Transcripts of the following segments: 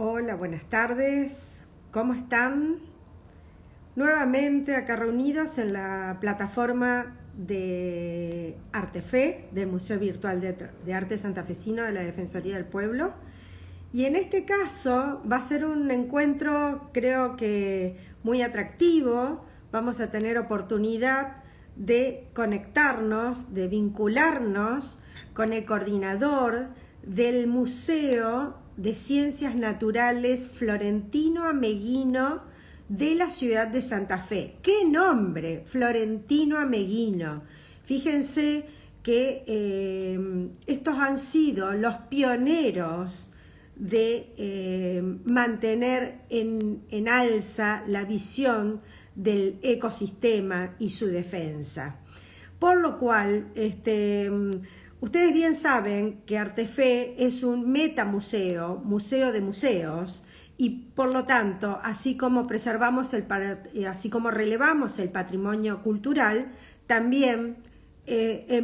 Hola, buenas tardes. ¿Cómo están? Nuevamente acá reunidos en la plataforma de Artefe, del Museo Virtual de Arte Santafesino de la Defensoría del Pueblo. Y en este caso va a ser un encuentro, creo que muy atractivo. Vamos a tener oportunidad de conectarnos, de vincularnos con el coordinador del Museo de Ciencias Naturales Florentino Ameghino de la ciudad de Santa Fe. ¡Qué nombre! Florentino Ameghino. Fíjense que estos han sido los pioneros de mantener en alza la visión del ecosistema y su defensa. Por lo cual, ustedes bien saben que Artefe es un metamuseo, museo de museos, y por lo tanto, así como así como relevamos el patrimonio cultural, también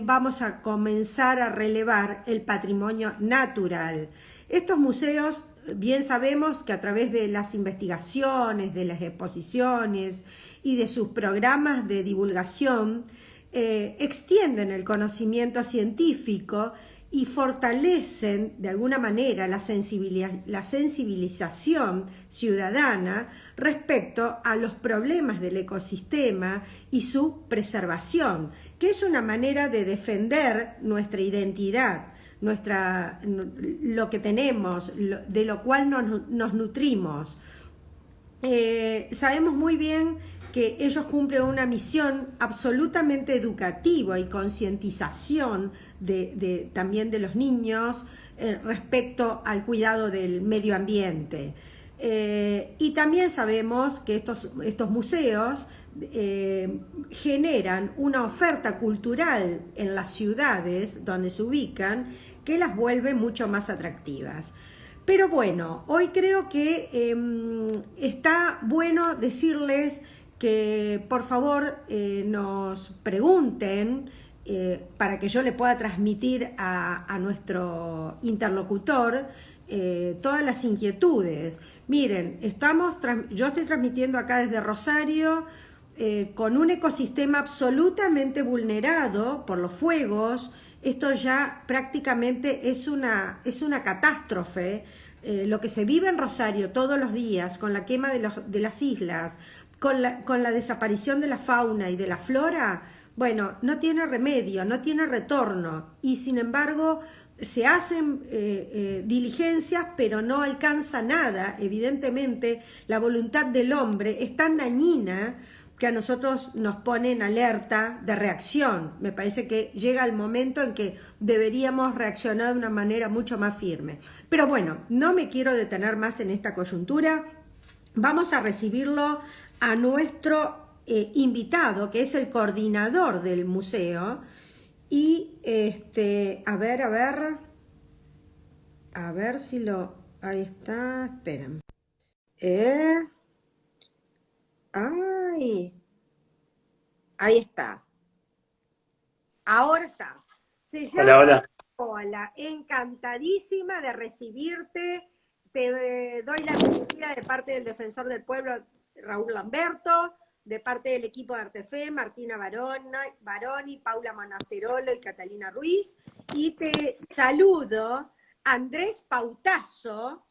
vamos a comenzar a relevar el patrimonio natural. Estos museos, bien sabemos que a través de las investigaciones, de las exposiciones y de sus programas de divulgación, extienden el conocimiento científico y fortalecen de alguna manera la sensibilización ciudadana respecto a los problemas del ecosistema y su preservación, que es una manera de defender nuestra identidad, lo que tenemos, de lo cual nos nutrimos. Sabemos muy bien que ellos cumplen una misión absolutamente educativa y concientización también de los niños respecto al cuidado del medio ambiente. Y también sabemos que estos museos generan una oferta cultural en las ciudades donde se ubican que las vuelve mucho más atractivas. Pero bueno, hoy creo que está bueno decirles que por favor nos pregunten para que yo le pueda transmitir a nuestro interlocutor todas las inquietudes. Miren, yo estoy transmitiendo acá desde Rosario con un ecosistema absolutamente vulnerado por los fuegos. Esto ya prácticamente es una catástrofe. Lo que se vive en Rosario todos los días con la quema de las islas, con la desaparición de la fauna y de la flora, bueno, no tiene remedio, no tiene retorno, y sin embargo se hacen diligencias, pero no alcanza nada. Evidentemente la voluntad del hombre es tan dañina que a nosotros nos pone en alerta de reacción. Me parece que llega el momento en que deberíamos reaccionar de una manera mucho más firme. Pero bueno, no me quiero detener más en esta coyuntura. Vamos a recibirlo a nuestro invitado, que es el coordinador del museo. Y a ver si ahí está, esperen. Ay, ahí está. Ahora está. Se Hola, llama hola. Hola, encantadísima de recibirte. Te doy la bienvenida de parte del Defensor del Pueblo, Raúl Lamberto, de parte del equipo de Artefe, Martina Baroni, Paula Monasterolo y Catalina Ruiz. Y te saludo, Andrés Pautazo,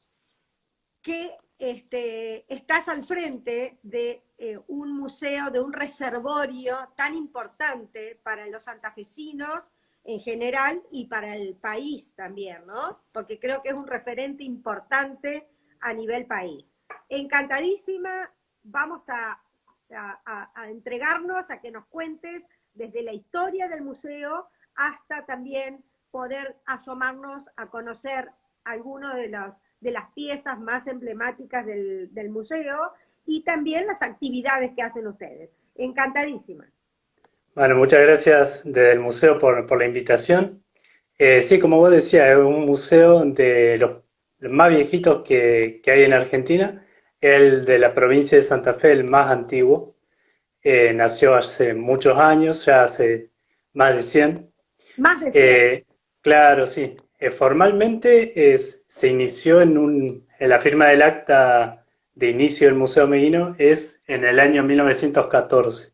que estás al frente de un museo, de un reservorio tan importante para los santafesinos en general y para el país también, ¿no? Porque creo que es un referente importante a nivel país. Encantadísima, vamos a entregarnos a que nos cuentes desde la historia del museo hasta también poder asomarnos a conocer algunos de las piezas más emblemáticas del museo y también las actividades que hacen ustedes. Encantadísima. Bueno, muchas gracias desde el museo por la invitación. Sí, como vos decías, es un museo de los más viejitos que hay en Argentina, el de la provincia de Santa Fe, el más antiguo. Nació hace muchos años, ya hace más de 100. Más de 100. Eh, claro, sí. Formalmente se inició en la firma del acta de inicio del Museo Meguino es en el año 1914,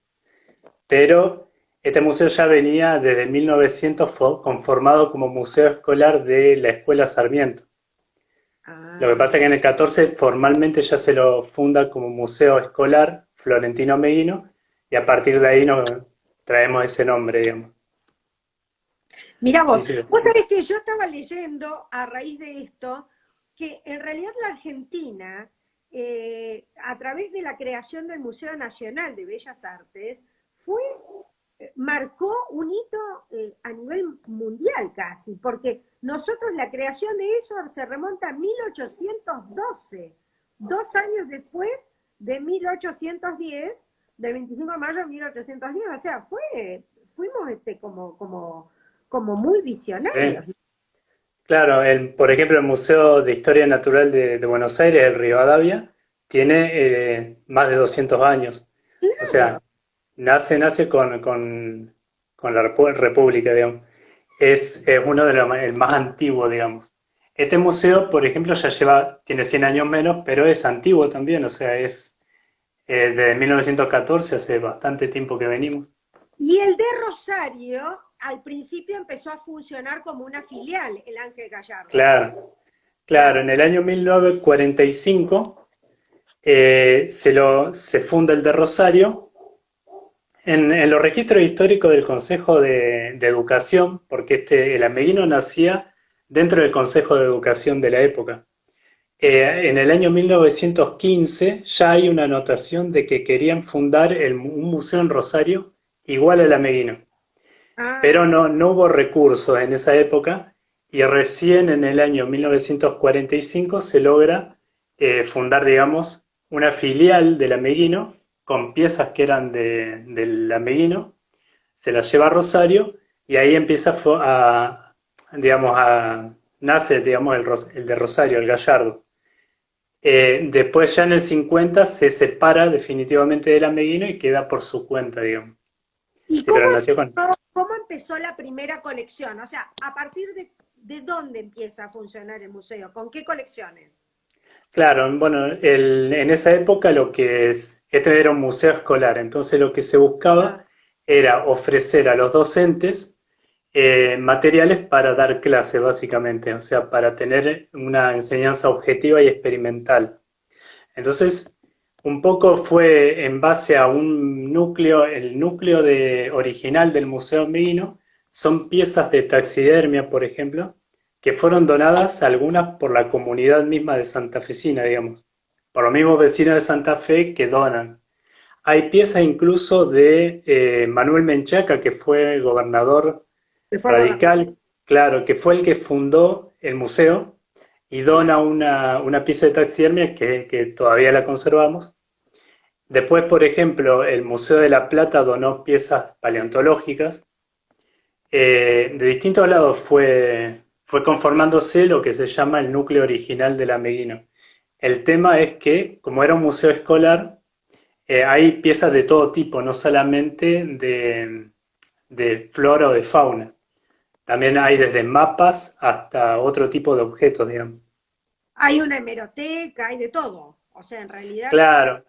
pero este museo ya venía desde 1900 conformado como museo escolar de la Escuela Sarmiento. Lo que Ah, pasa es que en el 14 formalmente ya se lo funda como Museo Escolar Florentino Meguino y a partir de ahí nos traemos ese nombre, digamos. mira Sí, vos, sí. vos sabés que yo estaba leyendo a raíz de esto que en realidad la Argentina, a través de la creación del Museo Nacional de Bellas Artes, fue, marcó un hito a nivel mundial casi, porque nosotros la creación de eso se remonta a 1812, 2 años después de 1810, del 25 de mayo de 1810, o sea, fuimos como muy visionarios. Sí. Claro, por ejemplo, el Museo de Historia Natural de Buenos Aires, el Rivadavia, tiene más de 200 años. O sea, Claro. nace con la República, digamos. Es uno de los el más antiguo, digamos. Este museo, por ejemplo, tiene 100 años menos, pero es antiguo también, o sea, es desde 1914, hace bastante tiempo que venimos. Y el de Rosario, al principio empezó a funcionar como una filial, el Ángel Gallardo. Claro, claro, Claro. en el año 1945 se funda el de Rosario en los registros históricos del Consejo de Educación, porque el ameguino nacía dentro del Consejo de Educación de la época. En el año 1915 ya hay una anotación de que querían fundar un museo en Rosario igual al ameguino, pero Ah, no hubo recursos en esa época y recién en el año 1945 se logra fundar, digamos, una filial del ameguino con piezas que eran del ameguino, se las lleva a Rosario y ahí empieza digamos, nace, digamos, el de Rosario, el Gallardo. Después ya en el 50 se separa definitivamente del ameguino y queda por su cuenta, digamos. ¿y Sí, pero nació con... cómo empezó la primera colección? O sea, ¿a partir de dónde empieza a funcionar el museo? ¿Con qué colecciones? Claro, bueno, en esa época este era un museo escolar, entonces lo que se Ah, buscaba era ofrecer a los docentes materiales para dar clase, básicamente, o sea, para tener una enseñanza objetiva y experimental. Entonces, un poco fue en base a un núcleo, el núcleo original del Museo Meguino, son piezas de taxidermia, por ejemplo, que fueron donadas algunas por la comunidad misma de santafesina, digamos, por los mismos vecinos de Santa Fe que donan. Hay piezas incluso de Manuel Menchaca, que fue gobernador que fue gobernador. radical, claro, que fue el que fundó el museo y Sí. dona una pieza de taxidermia que todavía la conservamos. Después, por ejemplo, el Museo de la Plata donó piezas paleontológicas. De distintos lados fue conformándose lo que se llama el núcleo original del Ameguino. El tema es que, como era un museo escolar, hay piezas de todo tipo, no solamente de flora o de fauna. También hay desde mapas hasta otro tipo de objetos, digamos. Hay una hemeroteca, hay de todo. O sea, en realidad, Claro,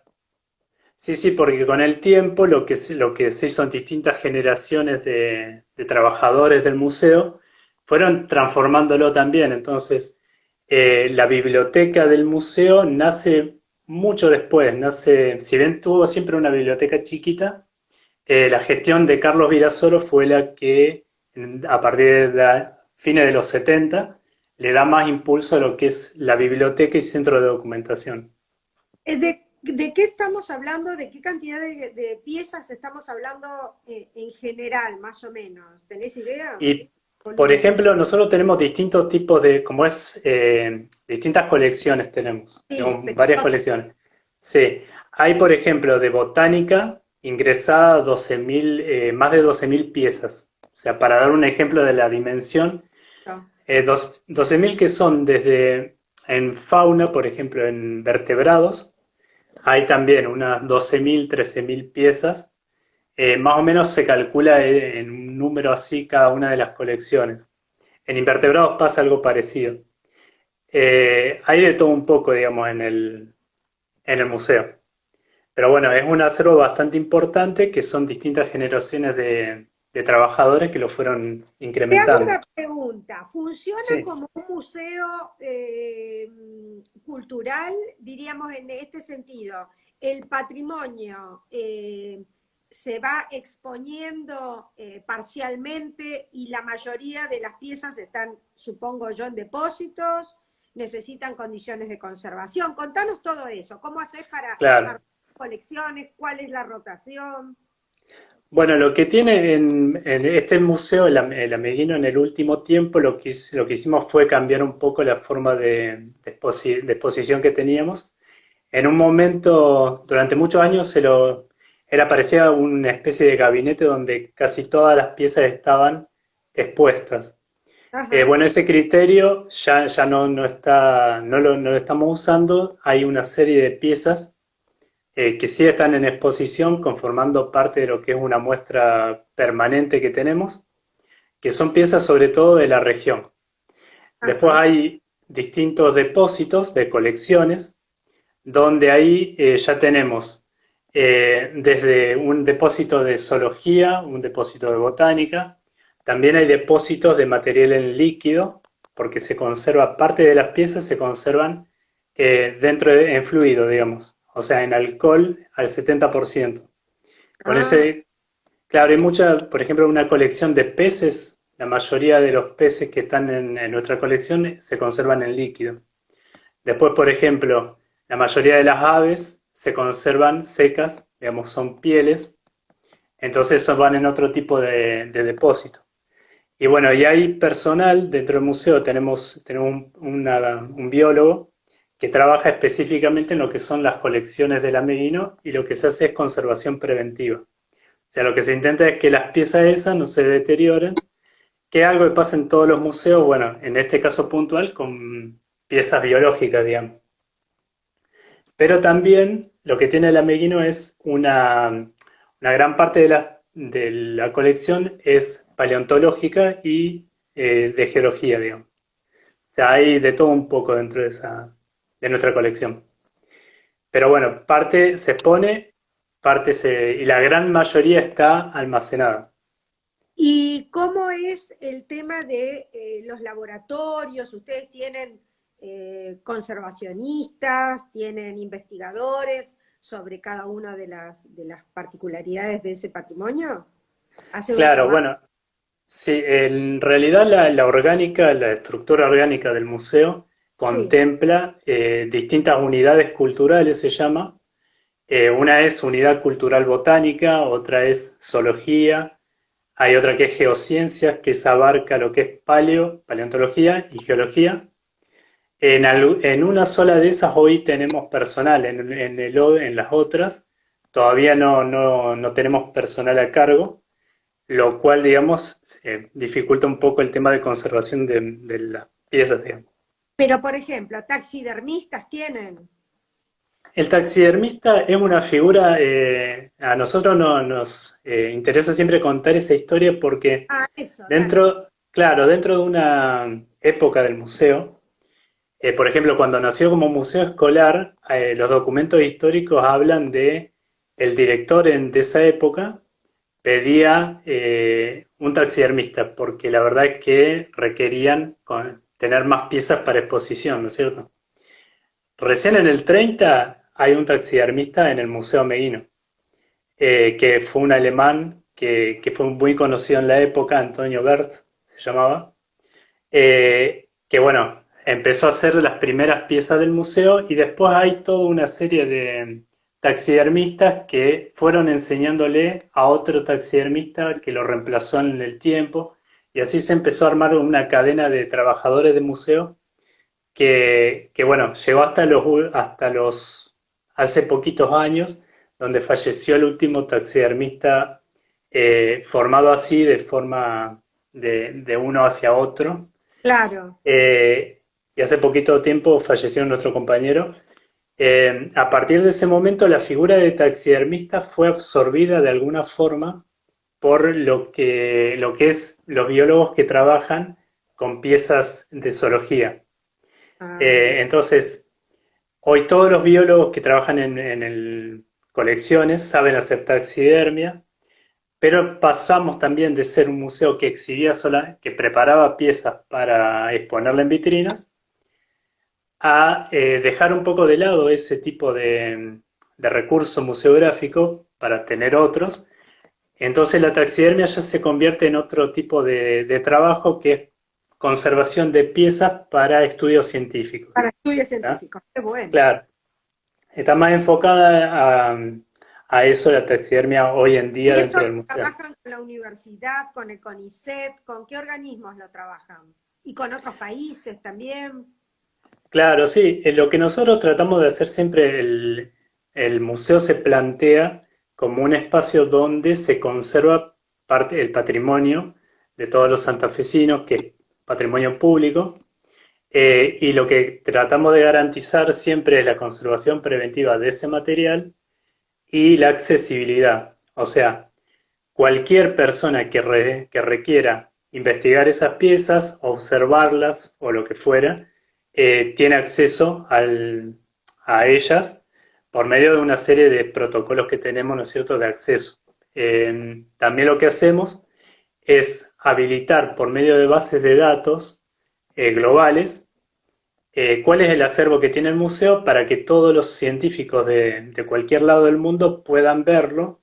sí, sí, porque con el tiempo lo que se hizo en distintas generaciones de trabajadores del museo fueron transformándolo también. Entonces, la biblioteca del museo nace mucho después, si bien tuvo siempre una biblioteca chiquita, la gestión de Carlos Virasoro fue la que a partir de fines de los 70 le da más impulso a lo que es la biblioteca y centro de documentación. ¿de qué estamos hablando? ¿De qué cantidad de piezas estamos hablando en general, más o menos? ¿Tenés idea? Y, por Volumen. ejemplo, nosotros tenemos distintos tipos como distintas colecciones Sí, tenemos pero varias colecciones. Sí, hay, por ejemplo, de botánica ingresada 12.000, más de 12.000 piezas. O sea, para dar un ejemplo de la dimensión, 12.000 que son desde en fauna, por ejemplo, en vertebrados, hay también unas 12.000, 13.000 piezas. Más o menos se calcula en un número así cada una de las colecciones. En invertebrados pasa algo parecido. Hay de todo un poco, digamos, en el museo. Pero bueno, es un acervo bastante importante que son distintas generaciones de trabajadores que lo fueron Te hago incrementando. una pregunta. ¿Funciona Sí, como un museo cultural, diríamos en este sentido? ¿El patrimonio se va exponiendo parcialmente y la mayoría de las piezas están, supongo yo, en depósitos? ¿Necesitan condiciones de conservación? Contanos todo eso. ¿Cómo haces para claro. armar colecciones? ¿Cuál es la rotación? Bueno, lo que tiene en este museo, el Ameguino, en el último tiempo, lo que hicimos fue cambiar un poco la forma de exposición que teníamos. En un momento, durante muchos años, parecía una especie de gabinete donde casi todas las piezas estaban expuestas. Ajá. Bueno, ese criterio ya no está, no lo estamos usando. Hay una serie de piezas que sí están en exposición, conformando parte de lo que es una muestra permanente que tenemos, que son piezas sobre todo de la región. Después Ajá. hay distintos depósitos de colecciones, donde ahí ya tenemos desde un depósito de zoología, un depósito de botánica, también hay depósitos de material en líquido, porque se conserva, parte de las piezas se conservan en fluido, digamos, o sea, en alcohol al 70%. Con Ah, ese, claro, hay mucha, por ejemplo, una colección de peces, la mayoría de los peces que están en nuestra colección se conservan en líquido. Después, por ejemplo, la mayoría de las aves se conservan secas, digamos, son pieles, entonces esos van en otro tipo de depósito. Y bueno, y hay personal dentro del museo, tenemos un biólogo que trabaja específicamente en lo que son las colecciones del ameguino y lo que se hace es conservación preventiva. O sea, lo que se intenta es que las piezas esas no se deterioren, que es algo que pasa en todos los museos, bueno, en este caso puntual, con piezas biológicas, digamos. Pero también lo que tiene el ameguino es una gran parte de la colección es paleontológica y de geología, digamos. O sea, hay de todo un poco dentro de nuestra colección. Pero bueno, parte se expone, y la gran mayoría está almacenada. ¿y cómo es el tema de los laboratorios? ¿Ustedes tienen conservacionistas, tienen investigadores sobre cada una de las particularidades de ese patrimonio? ¿Hacen un Claro, trabajo? bueno, sí, en realidad la orgánica, la estructura orgánica del museo Sí. contempla distintas unidades culturales, se llama. Una es unidad cultural botánica, otra es zoología, hay otra que es geociencias, que se abarca lo que es paleontología y geología. En una sola de esas hoy tenemos personal, en las otras todavía no tenemos personal a cargo, lo cual, digamos, dificulta un poco el tema de conservación de las piezas, digamos. Pero, por ejemplo, taxidermistas tienen. El taxidermista es una figura, a nosotros nos interesa siempre contar esa historia porque Ah, eso, dale. claro, dentro de una época del museo, por ejemplo, cuando nació como museo escolar, los documentos históricos hablan de el director de esa época pedía un taxidermista, porque la verdad es que requerían tener más piezas para exposición, ¿no es cierto? Recién en el 30 hay un taxidermista en el Museo Meguino, que fue un alemán que fue muy conocido en la época, Antonio Bertz se llamaba, que bueno, empezó a hacer las primeras piezas del museo y después hay toda una serie de taxidermistas que fueron enseñándole a otro taxidermista que lo reemplazó en el tiempo y así se empezó a armar una cadena de trabajadores de museo que bueno, llegó hace poquitos años, donde falleció el último taxidermista formado así de forma de uno hacia otro. Claro. Y hace poquito tiempo falleció nuestro compañero. A partir de ese momento, la figura de taxidermista fue absorbida de alguna forma por lo que es los biólogos que trabajan con piezas de zoología. Ah, Entonces, hoy todos los biólogos que trabajan colecciones saben hacer taxidermia, pero pasamos también de ser un museo que exhibía sola, que preparaba piezas para exponerla en vitrinas, a dejar un poco de lado ese tipo de recurso museográfico para tener otros. Entonces la taxidermia ya se convierte en otro tipo de trabajo que es conservación de piezas para estudios científicos. para estudios ¿Tá? científicos, qué bueno. Claro, está más enfocada a eso la taxidermia hoy en día ¿Y eso dentro del lo museo. trabajan con la universidad, con el CONICET? ¿Con qué organismos lo trabajan? ¿Y con otros países también? Claro, sí, lo que nosotros tratamos de hacer siempre, el museo se plantea como un espacio donde se conserva parte del patrimonio de todos los santafesinos, que es patrimonio público, y lo que tratamos de garantizar siempre es la conservación preventiva de ese material y la accesibilidad. O sea, cualquier persona que requiera investigar esas piezas, observarlas o lo que fuera, tiene acceso a ellas por medio de una serie de protocolos que tenemos, ¿no es cierto?, de acceso. También lo que hacemos es habilitar por medio de bases de datos globales cuál es el acervo que tiene el museo para que todos los científicos de cualquier lado del mundo puedan verlo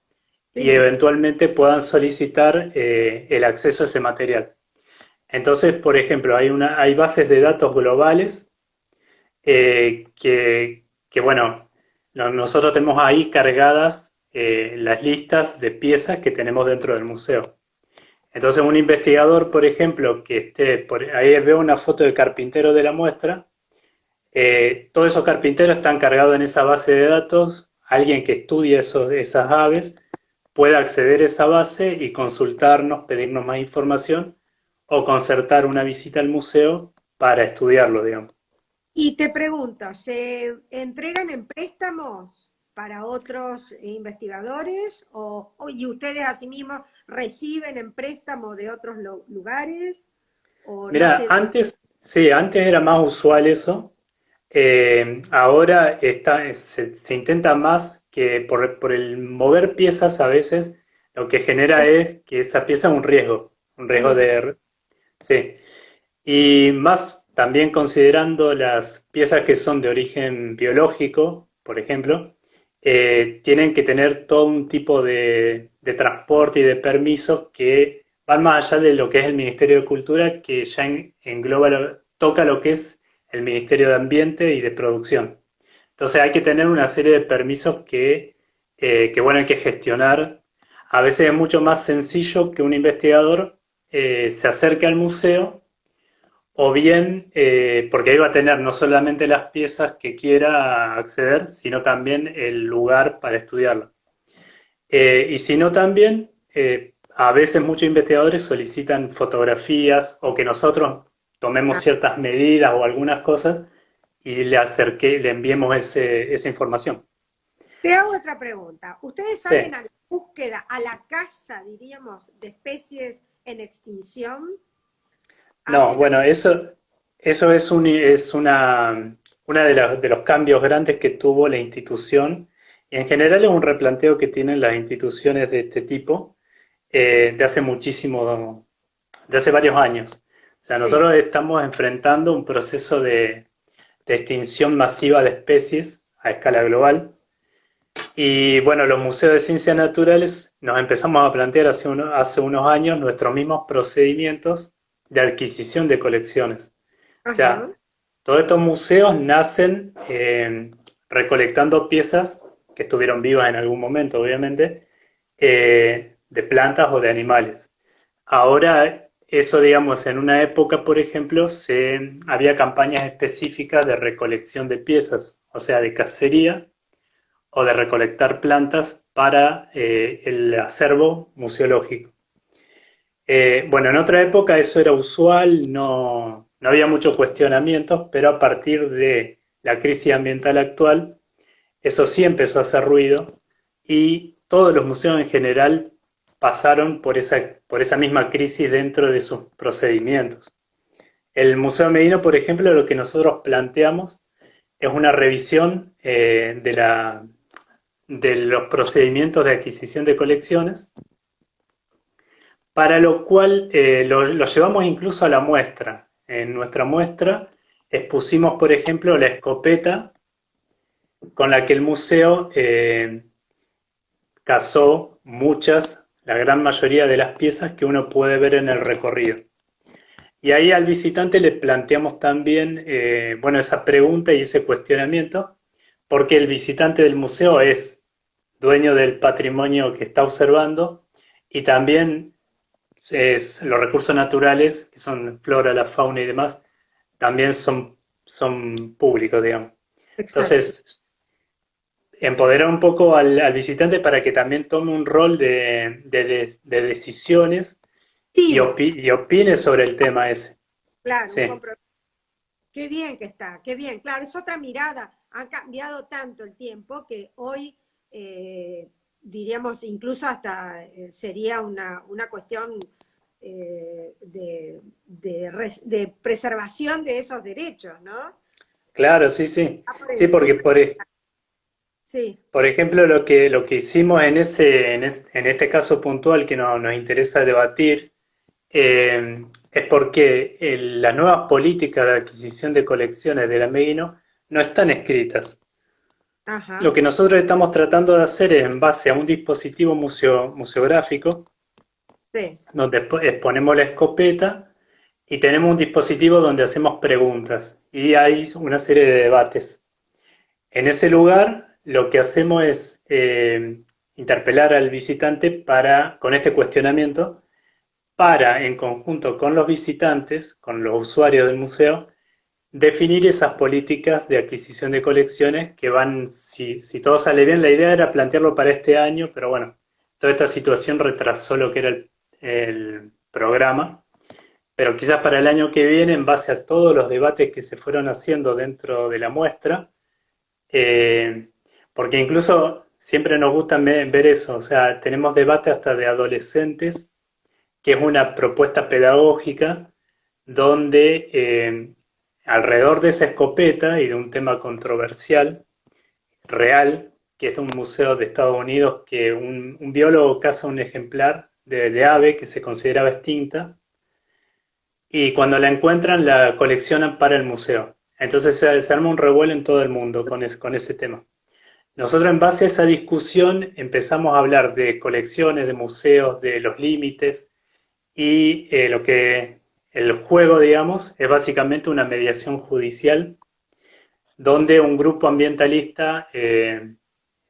Qué y interesante. eventualmente puedan solicitar el acceso a ese material. Entonces, por ejemplo, hay bases de datos globales bueno, nosotros tenemos ahí cargadas las listas de piezas que tenemos dentro del museo. Entonces, un investigador, por ejemplo, que esté, ahí veo una foto del carpintero de la muestra, todos esos carpinteros están cargados en esa base de datos, alguien que estudie esas aves pueda acceder a esa base y consultarnos, pedirnos más información o concertar una visita al museo para estudiarlo, digamos. Y te pregunto, ¿se entregan en préstamos para otros investigadores y ustedes asimismo reciben en préstamo de otros lugares o no Mira, se da? antes, sí, antes era más usual eso. Ahora se intenta más que por el mover piezas a veces, lo que genera es que esa pieza es un Es riesgo un riesgo? de, sí. Y más también considerando las piezas que son de origen biológico, por ejemplo, tienen que tener todo un tipo de transporte y de permisos que van más allá de lo que es el Ministerio de Cultura, que ya engloba, toca lo que es el Ministerio de Ambiente y de Producción. Entonces hay que tener una serie de permisos que bueno, hay que gestionar. A veces es mucho más sencillo que un investigador se acerque al museo o bien, porque ahí va a tener no solamente las piezas que quiera acceder, sino también el lugar para estudiarlo. Y si no también, a veces muchos investigadores solicitan fotografías o que nosotros tomemos Ah, ciertas medidas o algunas cosas y le enviemos esa información. te hago otra pregunta. ¿Ustedes Sí. salen a la búsqueda, a la caza, diríamos, de especies en extinción? No, ¿Hacen bueno, algo? eso es una de los cambios grandes que tuvo la institución y en general es un replanteo que tienen las instituciones de este tipo de hace muchísimo, de hace varios años. O sea, Sí. nosotros estamos enfrentando un proceso de extinción masiva de especies a escala global y bueno, los museos de ciencias naturales nos empezamos a plantear hace unos años nuestros mismos procedimientos de adquisición de colecciones. O sea, Ajá. todos estos museos nacen recolectando piezas que estuvieron vivas en algún momento, obviamente, de plantas o de animales. Ahora, eso, digamos, en una época, por ejemplo, había campañas específicas de recolección de piezas, o sea, de cacería o de recolectar plantas para el acervo museológico. Bueno, en otra época eso era usual, no había muchos cuestionamientos, pero a partir de la crisis ambiental actual, eso sí empezó a hacer ruido y todos los museos en general pasaron por esa misma crisis dentro de sus procedimientos. El Museo Medino, por ejemplo, lo que nosotros planteamos es una revisión de los procedimientos de adquisición de colecciones, para lo cual lo llevamos incluso a la muestra. En nuestra muestra expusimos, por ejemplo, la escopeta con la que el museo cazó la gran mayoría de las piezas que uno puede ver en el recorrido. Y ahí al visitante le planteamos también, bueno, esa pregunta y ese cuestionamiento, porque el visitante del museo es dueño del patrimonio que está observando y también los recursos naturales, que son flora, la fauna y demás, también son públicos, digamos. Exacto. Entonces, empoderar un poco al visitante para que también tome un rol de decisiones Activo, y opine sobre el tema ese. claro, un Sí, compromiso. Qué bien que está, qué bien. Claro, es otra mirada. Ha cambiado tanto el tiempo que hoy, diríamos, incluso hasta sería una cuestión de preservación de esos derechos, ¿no? claro, sí, sí. Ah, por Sí, porque encima, sí, por ejemplo lo que hicimos en este caso puntual que nos interesa debatir, es porque las nuevas políticas de adquisición de colecciones de la Meguino no están escritas. Lo ajá, que nosotros estamos tratando de hacer es en base a un dispositivo museográfico, sí, donde exponemos la escopeta y tenemos un dispositivo donde hacemos preguntas y hay una serie de debates. En ese lugar lo que hacemos es interpelar al visitante con este cuestionamiento para, en conjunto con los visitantes, con los usuarios del museo, definir esas políticas de adquisición de colecciones que van, si todo sale bien, la idea era plantearlo para este año, pero bueno, toda esta situación retrasó lo que era el programa, pero quizás para el año que viene, en base a todos los debates que se fueron haciendo dentro de la muestra, eh, porque incluso siempre nos gusta ver eso, o sea, tenemos debate hasta de adolescentes, que es una propuesta pedagógica donde alrededor de esa escopeta y de un tema controversial, real, que es de un museo de Estados Unidos, que un biólogo caza un ejemplar de ave que se consideraba extinta, y cuando la encuentran la coleccionan para el museo. Entonces se arma un revuelo en todo el mundo con ese tema. Nosotros en base a esa discusión empezamos a hablar de colecciones, de museos, de los límites y lo que el juego, digamos, es básicamente una mediación judicial donde un grupo ambientalista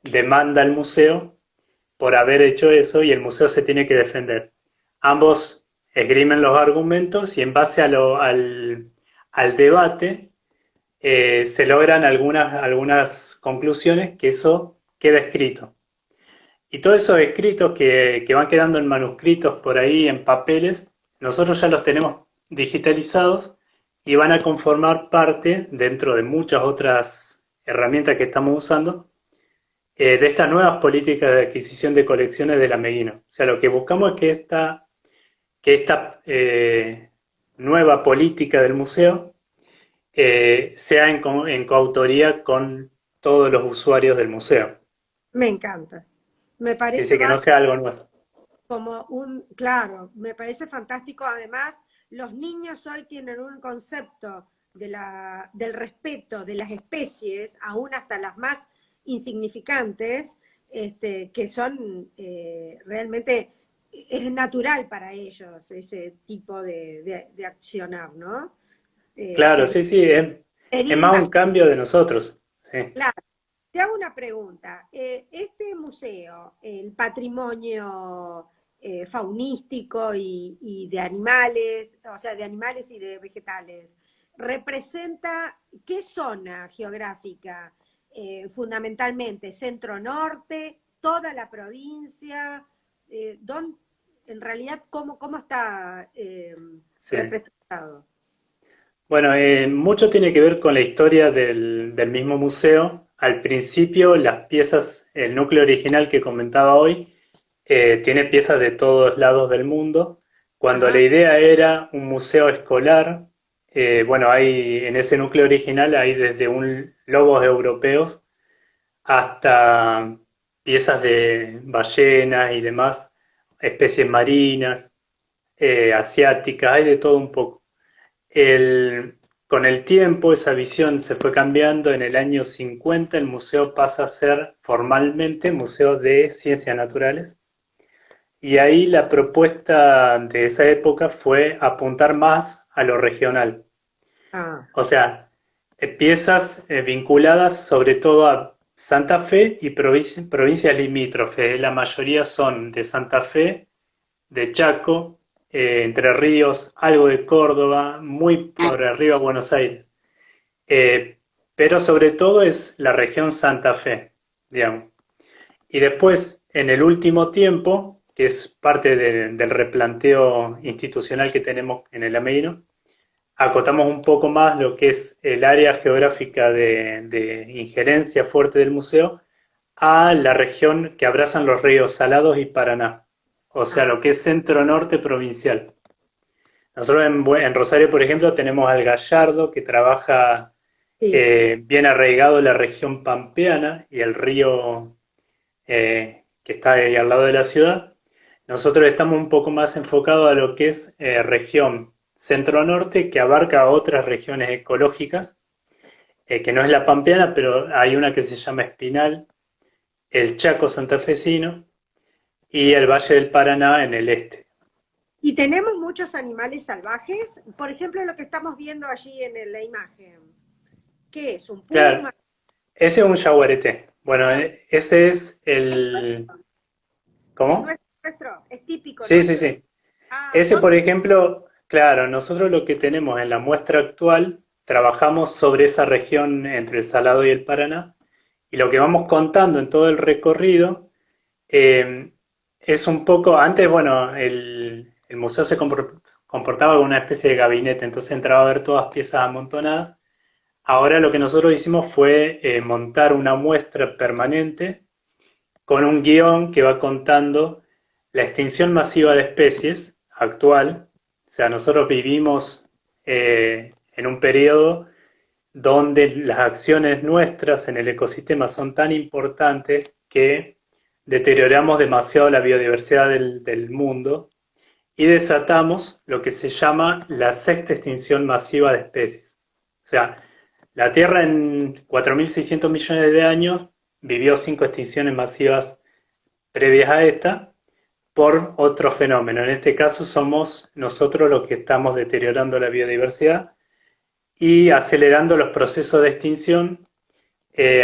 demanda al museo por haber hecho eso y el museo se tiene que defender. Ambos esgrimen los argumentos y en base al debate se logran algunas conclusiones que eso queda escrito. Y todos esos escritos que van quedando en manuscritos por ahí, en papeles, nosotros ya los tenemos digitalizados y van a conformar parte, dentro de muchas otras herramientas que estamos usando, de estas nuevas políticas de adquisición de colecciones de la Meguino. O sea, lo que buscamos es que esta nueva política del museo sea en coautoría con todos los usuarios del museo. me encanta. Me Sí, parece sí, que no sea algo nuevo. como claro, me parece fantástico. Además, los niños hoy tienen un concepto del respeto de las especies, aún hasta las más insignificantes, que son realmente, es natural para ellos ese tipo de accionar, ¿no? Claro, Sería, sí, sí, es más un cambio de nosotros. Sí. claro. Te hago una pregunta. Este museo, el patrimonio faunístico y de animales, o sea, de animales y de vegetales, ¿representa qué zona geográfica? Fundamentalmente, centro-norte, toda la provincia, en realidad, ¿cómo está Sí. representado? Bueno, mucho tiene que ver con la historia del mismo museo. Al principio, las piezas, el núcleo original que comentaba hoy, tiene piezas de todos lados del mundo. Cuando la Ajá, idea era un museo escolar, bueno, hay en ese núcleo original hay desde un lobos europeos hasta piezas de ballenas y demás, especies marinas, asiáticas, hay de todo un poco. El, con el tiempo esa visión se fue cambiando. En el año 50 el museo pasa a ser formalmente Museo de Ciencias Naturales. Y ahí la propuesta de esa época fue apuntar más a lo regional. Ah, O sea, piezas vinculadas sobre todo a Santa Fe y provincias limítrofes. La mayoría son de Santa Fe, de Chaco, Entre Ríos, algo de Córdoba, muy por arriba Buenos Aires. Eh, pero sobre todo es la región Santa Fe, digamos. Y después, en el último tiempo, que es parte del replanteo institucional que tenemos en el Ameino, acotamos un poco más lo que es el área geográfica de injerencia fuerte del museo a la región que abrazan los ríos Salados y Paraná, o sea, ah, lo que es centro-norte provincial. Nosotros en Rosario, por ejemplo, tenemos al Gallardo, que trabaja sí. bien arraigado en la región pampeana y el río que está ahí al lado de la ciudad. Nosotros estamos un poco más enfocados a lo que es región centro-norte, que abarca otras regiones ecológicas, que no es la pampeana, pero hay una que se llama Espinal, el Chaco santafesino y el Valle del Paraná en el este. Y tenemos muchos animales salvajes, por ejemplo, lo que estamos viendo allí en la imagen. ¿Qué es? ¿Un Claro, puma? ese es un yaguareté. Bueno, Ah, ese es es nuestro, el... es ¿Cómo? nuestro, es típico Sí, sí, nuestro. sí. Ah, Ese, por ¿dónde? ejemplo, claro, nosotros lo que tenemos en la muestra actual, trabajamos sobre esa región entre el Salado y el Paraná, y lo que vamos contando en todo el recorrido eh, es un poco, antes, bueno, el museo se comportaba como una especie de gabinete, entonces entraba a ver todas piezas amontonadas. Ahora lo que nosotros hicimos fue montar una muestra permanente con un guión que va contando la extinción masiva de especies actual. O sea, nosotros vivimos en un periodo donde las acciones nuestras en el ecosistema son tan importantes que deterioramos demasiado la biodiversidad del mundo y desatamos lo que se llama la sexta extinción masiva de especies. O sea, la Tierra en 4.600 millones de años vivió 5 extinciones masivas previas a esta por otro fenómeno. En este caso somos nosotros los que estamos deteriorando la biodiversidad y acelerando los procesos de extinción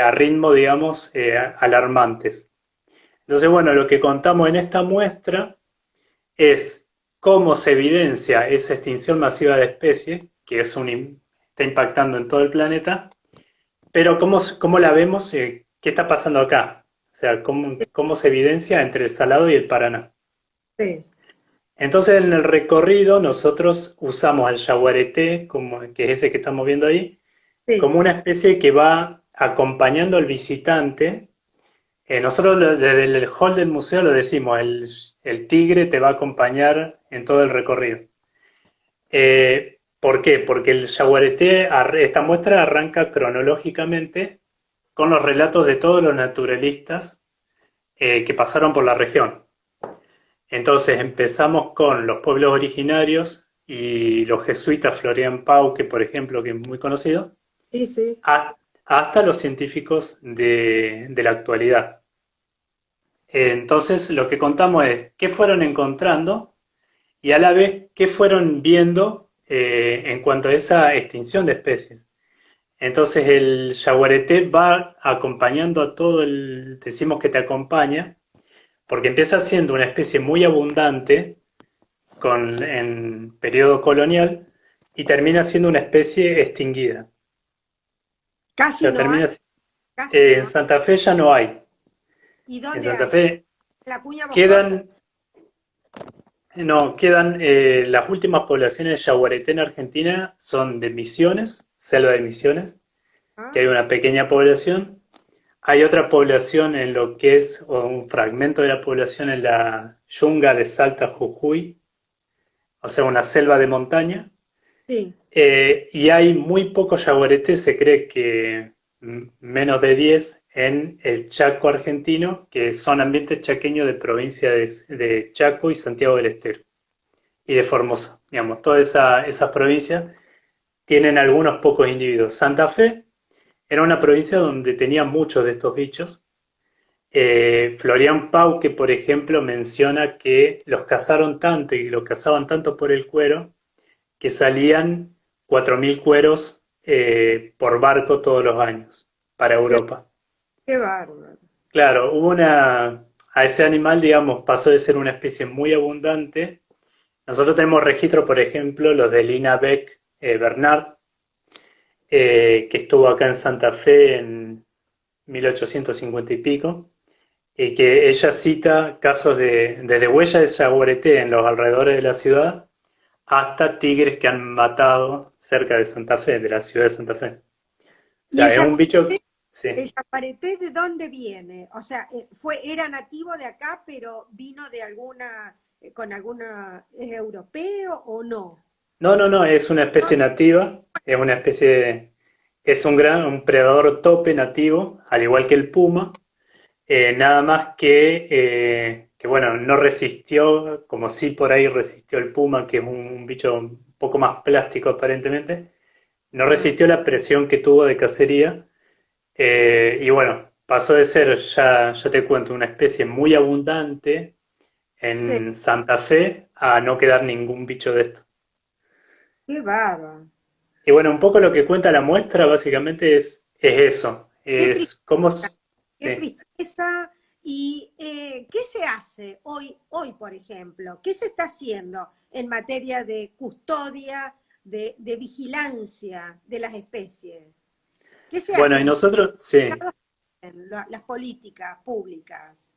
a ritmo, digamos, alarmantes. Entonces, bueno, lo que contamos en esta muestra es cómo se evidencia esa extinción masiva de especies, que está impactando en todo el planeta, pero cómo la vemos, qué está pasando acá, o sea, cómo se evidencia entre el Salado y el Paraná. Sí, Entonces, en el recorrido nosotros usamos al yaguareté, que es ese que estamos viendo ahí, sí. como una especie que va acompañando al visitante. Nosotros desde el hall del museo lo decimos, el tigre te va a acompañar en todo el recorrido. ¿Por qué? Porque el yaguareté, esta muestra arranca cronológicamente con los relatos de todos los naturalistas que pasaron por la región. Entonces empezamos con los pueblos originarios y los jesuitas Florian Pauque, por ejemplo, que es muy conocido, Sí, sí. hasta los científicos de la actualidad. Entonces lo que contamos es qué fueron encontrando y a la vez qué fueron viendo en cuanto a esa extinción de especies. Entonces el yaguareté va acompañando a todo decimos que te acompaña, porque empieza siendo una especie muy abundante en periodo colonial y termina siendo una especie extinguida. O Casi sea, no hay, termina, casi en no hay. Santa Fe ya no hay. ¿Y En dónde Santa hay? Fe La cuña boscosa. quedan, no, quedan las últimas poblaciones de yaguareté en Argentina son de Misiones, selva de Misiones, que hay Ah, una pequeña población. Hay otra población en lo que es, o un fragmento de la población en la yunga de Salta Jujuy, o sea, una selva de montaña. Sí, Y hay muy pocos yaguaretés, se cree que menos de 10 en el Chaco argentino, que son ambientes chaqueños de provincia de Chaco y Santiago del Estero y de Formosa. Digamos, todas esas provincias tienen algunos pocos individuos. Santa Fe era una provincia donde tenía muchos de estos bichos. Florian Pauque, por ejemplo, menciona que los cazaron tanto y los cazaban tanto por el cuero que salían 4.000 cueros por barco todos los años para qué, Europa. qué bárbaro. Claro, a ese animal, digamos, pasó de ser una especie muy abundante. Nosotros tenemos registro, por ejemplo, los de Lina Beck Bernard, que estuvo acá en Santa Fe en 1850 y pico, y que ella cita casos desde huellas de jaguareté en los alrededores de la ciudad hasta tigres que han matado cerca de Santa Fe, de la ciudad de Santa Fe. O ¿Y sea, es un bicho, sí. el yaguareté de dónde viene? O sea, era nativo de acá, pero vino de con alguna, ¿es europeo o no? No, no, no, es una especie nativa, es una especie, es un predador tope nativo, al igual que el puma, nada más que, bueno, no resistió, como sí por ahí resistió el puma, que es un bicho un poco más plástico aparentemente, no Ah, resistió la presión que tuvo de cacería. Y bueno, pasó de ser, ya te cuento, una especie muy abundante sí, en Santa Fe a no quedar ningún bicho de esto. qué bárbaro. Y bueno, un poco lo que cuenta la muestra básicamente es eso, Qué es cómo... tristeza, qué Sí. tristeza. ¿Y qué se hace hoy, por ejemplo? ¿Qué se está haciendo en materia de custodia, de vigilancia de las especies? ¿Qué se Bueno, y hace? nosotros, sí. Las políticas públicas.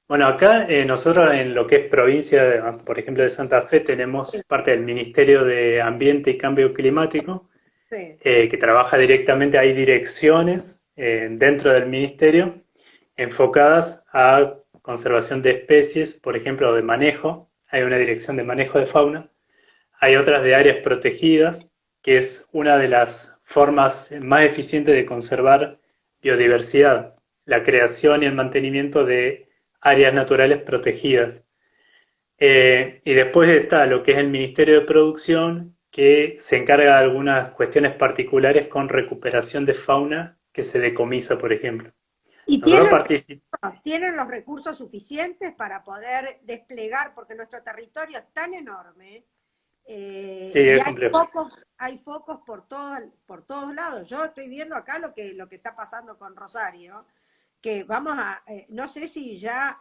Bueno, acá nosotros en lo que es provincia, por ejemplo, de Santa Fe, tenemos Sí, parte del Ministerio de Ambiente y Cambio Climático, sí. que trabaja directamente, hay direcciones dentro del ministerio enfocadas a conservación de especies, por ejemplo, de manejo. Hay una dirección de manejo de fauna, hay otras de áreas protegidas, que es una de las formas más eficientes de conservar biodiversidad, la creación y el mantenimiento de áreas naturales protegidas. Y después está lo que es el Ministerio de Producción, que se encarga de algunas cuestiones particulares con recuperación de fauna que se decomisa, por ejemplo. ¿Y Nosotros participamos. tienen los recursos suficientes para poder desplegar? Porque nuestro territorio es tan enorme Sí, y es complejo. hay focos por todos lados. Yo estoy viendo acá lo que está pasando con Rosario, que no sé si ya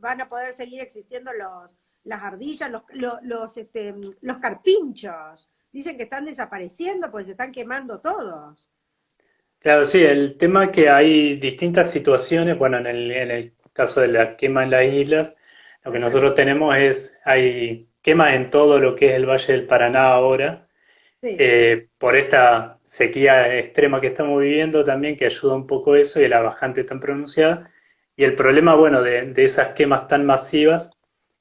van a poder seguir existiendo las ardillas, los carpinchos. Dicen que están desapareciendo, pues se están quemando todos. Claro, sí, el tema es que hay distintas situaciones, bueno, en el caso de la quema en las islas, lo que Ajá, nosotros tenemos hay quemas en todo lo que es el Valle del Paraná ahora, sí. por esta sequía extrema que estamos viviendo también, que ayuda un poco eso y la bajante tan pronunciada. Y el problema, bueno, de esas quemas tan masivas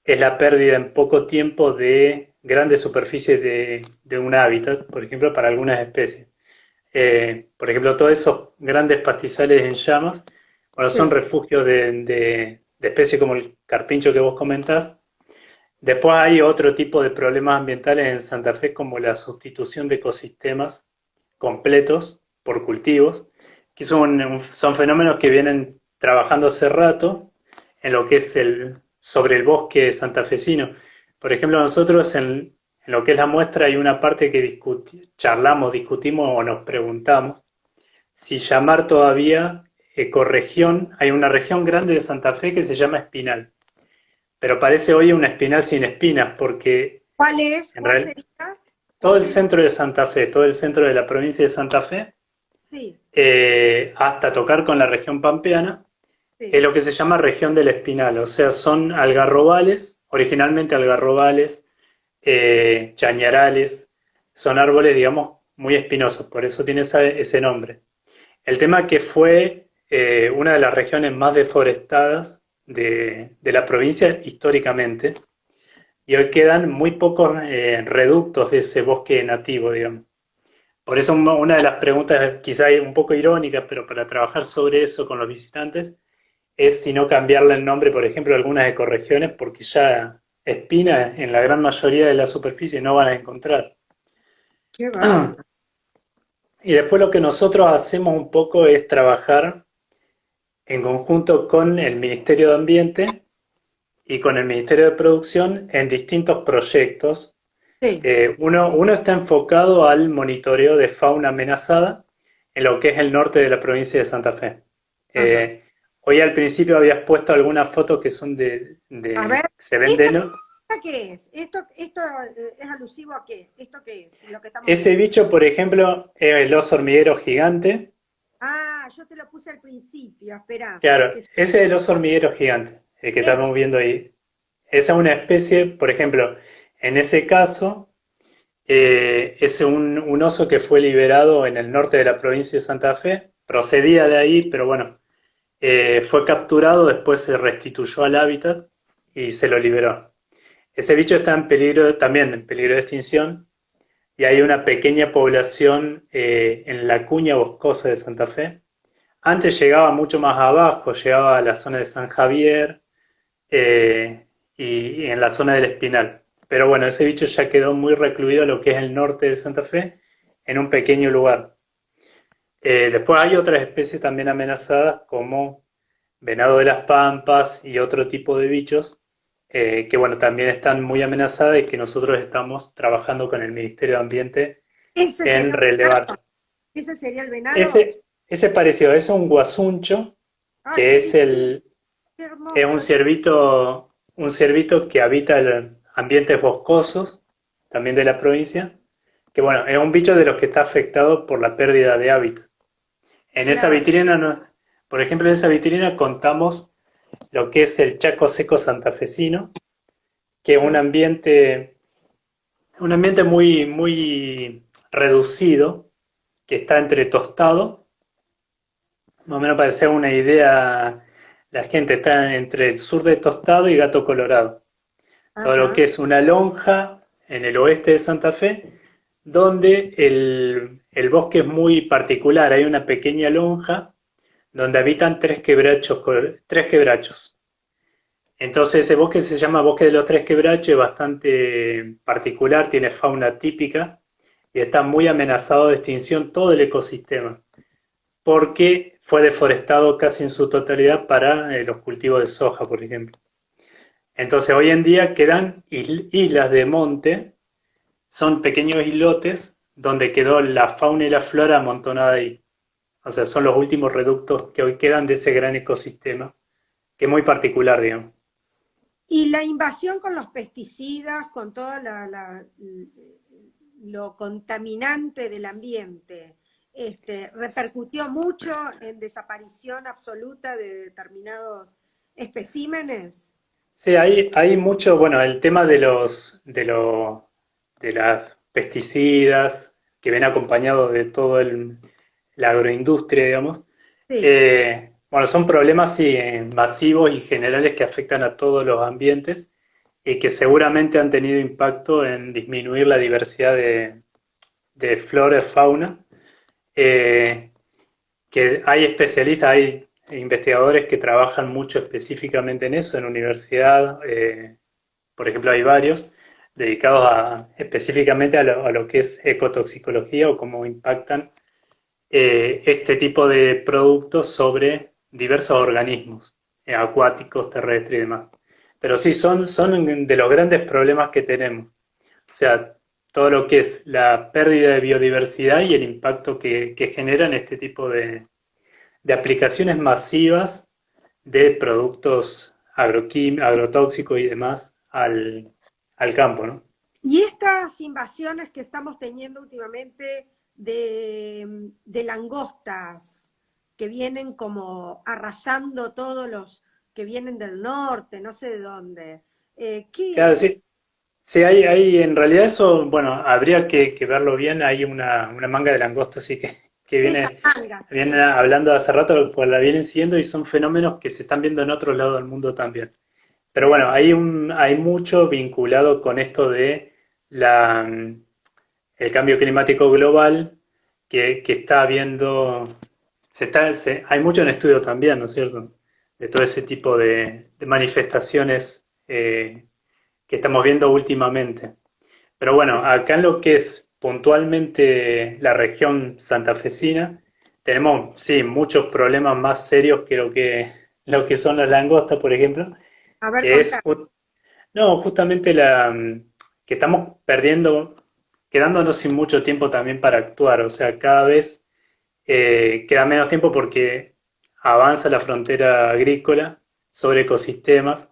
es la pérdida en poco tiempo de grandes superficies de un hábitat, por ejemplo, para algunas especies. Por ejemplo, todos esos grandes pastizales en llamas, bueno, son Sí. refugios de especies como el carpincho que vos comentás. Después hay otro tipo de problemas ambientales en Santa Fe, como la sustitución de ecosistemas completos por cultivos, que son fenómenos que vienen trabajando hace rato en lo que es sobre el bosque santafesino. Por ejemplo, nosotros en lo que es la muestra hay una parte que charlamos, discutimos o nos preguntamos si llamar todavía ecorregión, hay una región grande de Santa Fe que se llama Espinal, pero parece hoy una espinal sin espinas, porque ¿Cuál es? en ¿Cuál realidad sería? todo ¿Cuál el sería? centro de Santa Fe, todo el centro de la provincia de Santa Fe, Sí, hasta tocar con la región pampeana, es sí. lo que se llama región del Espinal, o sea, son algarrobales, originalmente algarrobales, chañarales, son árboles, digamos, muy espinosos, por eso tiene ese nombre. El tema que fue una de las regiones más deforestadas de la provincia históricamente, y hoy quedan muy pocos reductos de ese bosque nativo, digamos. Por eso una de las preguntas, quizá un poco irónicas, pero para trabajar sobre eso con los visitantes, es si no cambiarle el nombre, por ejemplo, a algunas ecorregiones, porque ya espinas en la gran mayoría de la superficie no van a encontrar. Qué bárbaro. Y después lo que nosotros hacemos un poco es trabajar en conjunto con el Ministerio de Ambiente y con el Ministerio de Producción en distintos proyectos. Sí, Uno está enfocado al monitoreo de fauna amenazada en lo que es el norte de la provincia de Santa Fe. ajá. Hoy al principio habías puesto algunas fotos que son A ver, se ven ¿esto de, no- qué es? ¿Esto es alusivo a qué? ¿Esto qué es? Lo que estamos Ese viendo. bicho, por ejemplo, es el oso hormiguero gigante. Ah, yo te lo puse al principio, espera. Claro, Que ese es el oso hormiguero gigante, el que hecho. estamos viendo ahí. Esa es una especie, por ejemplo, en ese caso, es un oso que fue liberado en el norte de la provincia de Santa Fe, procedía de ahí, pero bueno, fue capturado, después se restituyó al hábitat y se lo liberó. Ese bicho está en peligro, también en peligro de extinción, y hay una pequeña población en la cuña boscosa de Santa Fe. Antes llegaba mucho más abajo, llegaba a la zona de San Javier, eh, y en la zona del Espinal. Pero bueno, ese bicho ya quedó muy recluido a lo que es el norte de Santa Fe, en un pequeño lugar. Después hay otras especies también amenazadas como venado de las pampas y otro tipo de bichos que bueno, también están muy amenazadas y que nosotros estamos trabajando con el Ministerio de Ambiente Ese en sería un relevar. venado. Ese sería el venado. Ese pareció, es un guasuncho, Ay, que qué es divino, qué es hermoso. un ciervito que habita en ambientes boscosos, también de la provincia, que bueno, es un bicho de los que está afectado por la pérdida de hábitat. En esa Claro. vitrina, por ejemplo, en esa vitrina contamos lo que es el Chaco Seco santafesino, que es un ambiente muy, muy reducido, que está entre tostado, más o menos para hacer una idea, la gente está entre el sur de Tostado y Gato Colorado. Todo lo Ajá. que es una lonja en el oeste de Santa Fe, donde el bosque es muy particular. Hay una pequeña lonja donde habitan tres quebrachos. Entonces ese bosque se llama Bosque de los Tres Quebrachos, es bastante particular, tiene fauna típica y está muy amenazado de extinción todo el ecosistema, porque fue deforestado casi en su totalidad para los cultivos de soja, por ejemplo. Entonces hoy en día quedan islas de monte, son pequeños islotes donde quedó la fauna y la flora amontonada ahí. O sea, son los últimos reductos que hoy quedan de ese gran ecosistema, que es muy particular, digamos. Y la invasión con los pesticidas, con todo lo contaminante del ambiente, repercutió mucho en desaparición absoluta de determinados especímenes. Sí, hay mucho, bueno, el tema de las pesticidas que ven acompañados de todo la agroindustria, digamos. Sí. Bueno, son problemas sí, masivos y generales que afectan a todos los ambientes y que seguramente han tenido impacto en disminuir la diversidad de flora y fauna. Eh, que hay especialistas, hay investigadores que trabajan mucho específicamente en eso, en universidad, por ejemplo, hay varios dedicados específicamente a lo que es ecotoxicología o cómo impactan este tipo de productos sobre diversos organismos acuáticos, terrestres y demás. Pero sí, son de los grandes problemas que tenemos. O sea, todo lo que es la pérdida de biodiversidad y el impacto que generan este tipo de aplicaciones masivas de productos agrotóxicos y demás al campo, ¿no? Y estas invasiones que estamos teniendo últimamente de langostas que vienen como arrasando todos los que vienen del norte, no sé de dónde. ¿Qué? Claro, sí, sí hay en realidad eso, bueno, habría que verlo bien, hay una manga de langosta así que Esa viene, manga, viene sí. hablando hace rato, pues la vienen siguiendo y son fenómenos que se están viendo en otros lados del mundo también. Pero bueno, hay mucho vinculado con esto de el cambio climático global que está habiendo, hay mucho en estudio también, ¿no es cierto? De todo ese tipo de manifestaciones que estamos viendo últimamente. Pero bueno, acá en lo que es puntualmente la región santafesina, tenemos, sí, muchos problemas más serios que lo que son las langostas, por ejemplo, A ver, que es, contá. no, justamente que estamos perdiendo, quedándonos sin mucho tiempo también para actuar, o sea, cada vez queda menos tiempo porque avanza la frontera agrícola sobre ecosistemas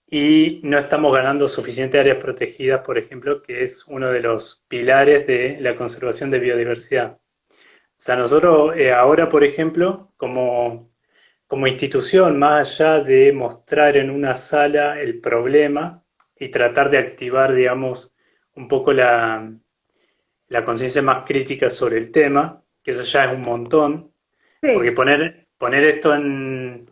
y no estamos ganando suficientes áreas protegidas, por ejemplo, que es uno de los pilares de la conservación de biodiversidad. O sea, nosotros ahora, por ejemplo, como institución, más allá de mostrar en una sala el problema y tratar de activar, digamos, un poco la conciencia más crítica sobre el tema, que eso ya es un montón, porque Sí, poner esto en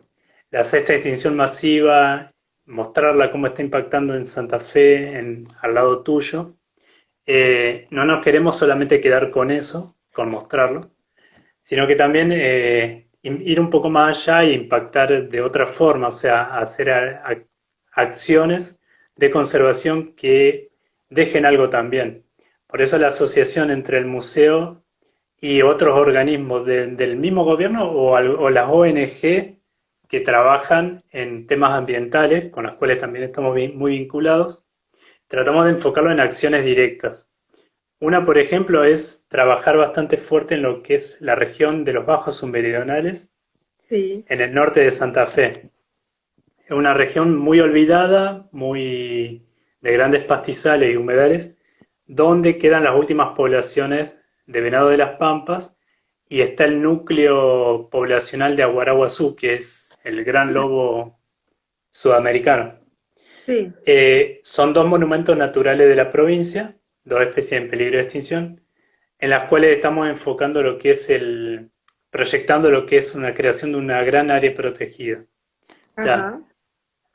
la sexta extinción masiva, mostrarla cómo está impactando en Santa Fe, al lado tuyo, no nos queremos solamente quedar con eso, con mostrarlo, sino que también ir un poco más allá e impactar de otra forma, o sea, hacer acciones de conservación que dejen algo también. Por eso la asociación entre el museo y otros organismos del mismo gobierno o las ONG que trabajan en temas ambientales, con las cuales también estamos muy vinculados, tratamos de enfocarlo en acciones directas. Una, por ejemplo, es trabajar bastante fuerte en lo que es la región de los bajos submeridionales, sí. en el norte de Santa Fe. Es una región muy olvidada, muy de grandes pastizales y humedales, donde quedan las últimas poblaciones de venado de las Pampas y está el núcleo poblacional de Aguaraguazú, que es el gran lobo sudamericano. Sí, Son dos monumentos naturales de la provincia, dos especies en peligro de extinción, en las cuales estamos enfocando lo que es proyectando lo que es una creación de una gran área protegida. O sea, ajá,